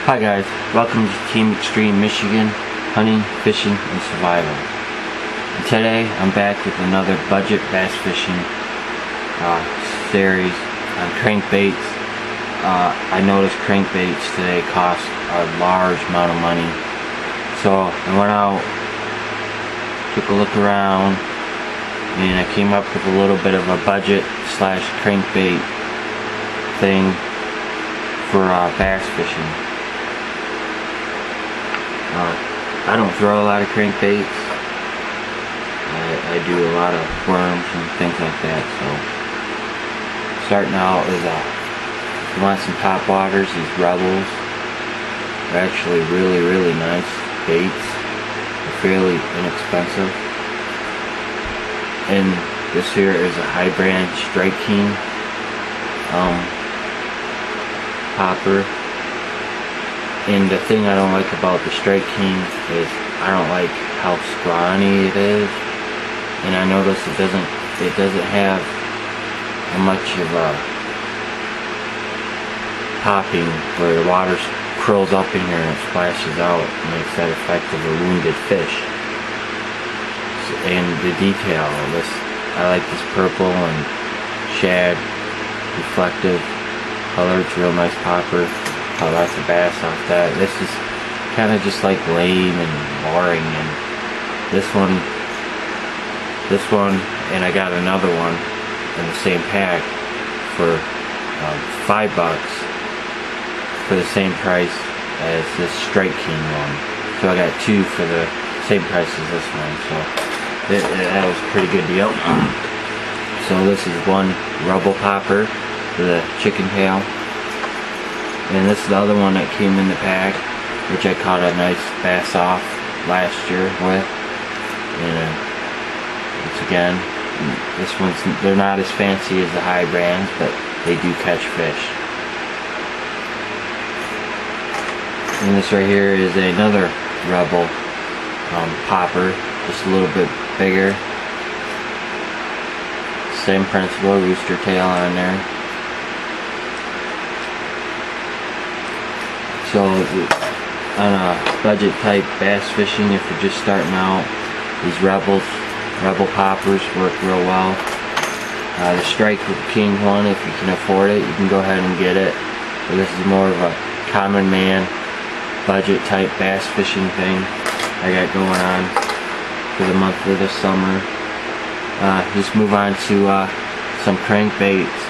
Hi guys, welcome to Team Extreme Michigan Hunting, Fishing, and Survival. And today I'm back with another budget bass fishing series on crankbaits. I noticed crankbaits today cost a large amount of money, so I went out, took a look around, and I came up with a little bit of a budget slash crankbait thing for bass fishing. I don't throw a lot of crankbaits. I do a lot of worms and things like that. So starting out is if you want some top waters, these Rebels are actually really nice baits. They're fairly inexpensive. And this here is a high brand Strike King popper. And the thing I don't like about the Strike King is I don't like how scrawny it is, and I notice it doesn't have much of a popping where the water curls up in here and it splashes out and makes that effect of a wounded fish. And the detail of this, I like this purple and shad reflective color. It's a real nice popper. Caught lots of bass off that. This is kind of just like lame and boring, and this one, and I got another one in the same pack for $5 for the same price as this Strike King one. So I got two for the same price as this one. So that was a pretty good deal. So this is one Rebel popper with a chicken tail. And this is the other one that came in the pack, which I caught a nice bass off last year with. And once again, they're not as fancy as the high brands, but they do catch fish. And this right here is another Rebel popper, just a little bit bigger. Same principle, rooster tail on there. So on a budget type bass fishing, if you're just starting out, these Rebel poppers work real well. The Strike King one, if you can afford it, you can go ahead and get it. But this is more of a common man budget type bass fishing thing I got going on for the month of the summer. Just move on to some crankbaits.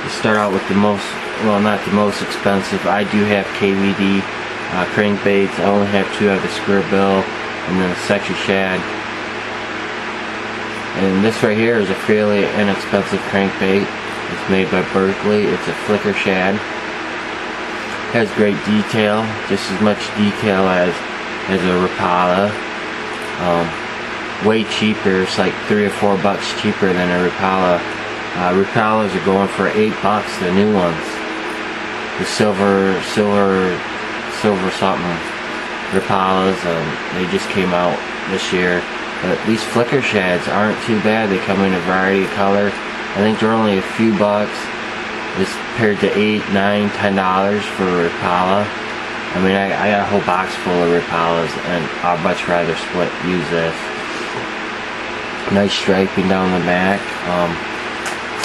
You start out with the most, well, not the most expensive. I do have KVD crankbaits. I only have two. I have the square bill and then a sexy shad. And this right here is a fairly inexpensive crankbait. It's made by Berkeley. It's a flicker shad. Has great detail, just as much detail as a Rapala. Way cheaper. It's like $3 or $4 cheaper than a Rapala. Rapalas are going for $8, the new ones. The silver something Rapalas, they just came out this year. But these flicker shads aren't too bad. They come in a variety of color. I think they're only a few bucks as compared to $8, $9, $10 for a Rapala. I mean, I got a whole box full of Rapalas, and I'd much rather use this. Nice striping down the back.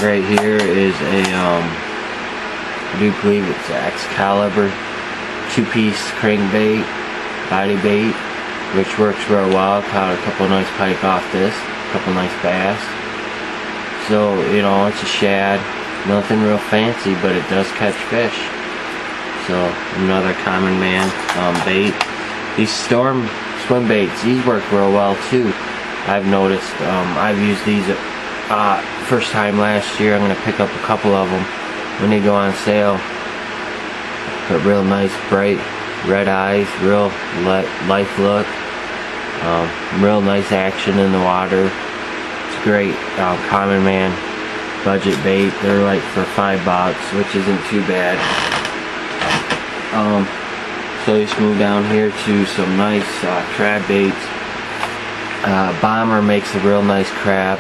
Right here is a, I do believe it's an Excalibur 2-piece crankbait, body bait, which works real well. Caught a couple nice pike off this, a couple nice bass. So, you know, it's a shad, nothing real fancy, but it does catch fish. So, another common man bait. These swim baits, these work real well too. I've noticed, I've used these first time last year. I'm going to pick up a couple of them when they go on sale. Got real nice bright red eyes, real life look, real nice action in the water. It's great. Common man budget bait. They're like for $5, which isn't too bad. So let's move down here to some nice crab baits. Bomber makes a real nice crab.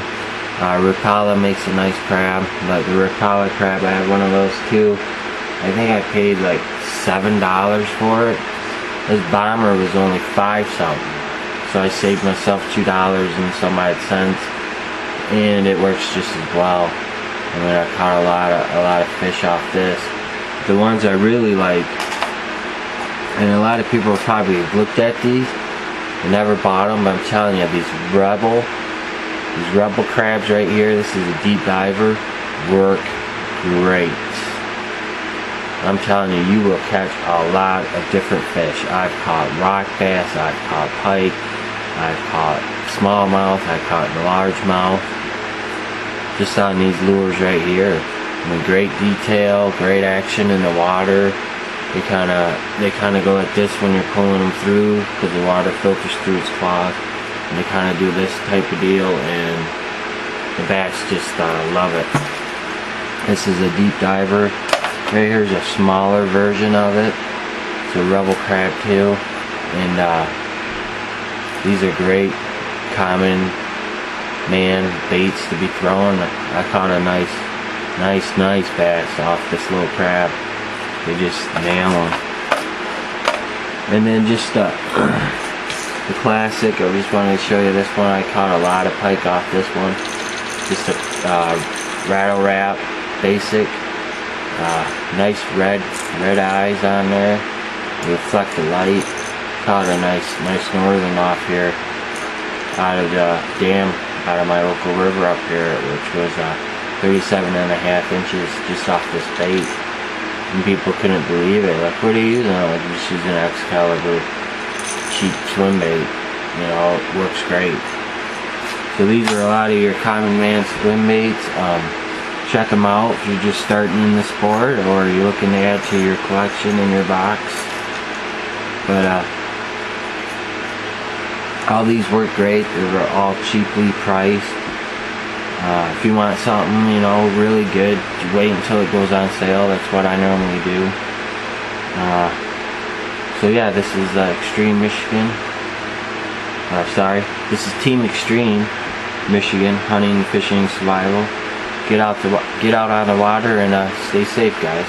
Rapala makes a nice crab, but the Rapala crab, I have one of those too. I think I paid like $7 for it. This bomber was only 5 something. So I saved myself $2 and some odd cents, and it works just as well. I mean, I caught a lot of fish off this. The ones I really like, and a lot of people probably have looked at these and never bought them, but I'm telling you, these rebel crabs right here, this is a deep diver, work great. I'm telling you, you will catch a lot of different fish. I've caught rock bass, I've caught pike, I've caught smallmouth, I've caught largemouth, just on these lures right here. I mean, great detail, great action in the water. They kind of go like this when you're pulling them through, because the water filters through its cloth, and they kind of do this type of deal, and the bass just love it. This is a deep diver. Right here's a smaller version of it. It's a rebel crab too, and these are great common man baits to be throwing. I caught a nice bass off this little crab. They just nail them. And then just the classic, I just wanted to show you this one. I caught a lot of pike off this one. Just a rattle wrap, basic. Nice red eyes on there. They reflect the light. Caught a nice northern off here out of the dam, out of my local river up here, which was 37.5 inches just off this bait. And people couldn't believe it. Like, what are you using? I'm just using Excalibur cheap swim bait. You know, it works great. So these are a lot of your common man swim baits. Check them out if you're just starting in the sport, or you're looking to add to your collection in your box. But all these work great. They're all cheaply priced. If you want something, you know, really good, wait until it goes on sale. That's what I normally do. So yeah, this is Extreme Michigan. This is Team Extreme Michigan, hunting, fishing, survival. Get out on the water and stay safe, guys.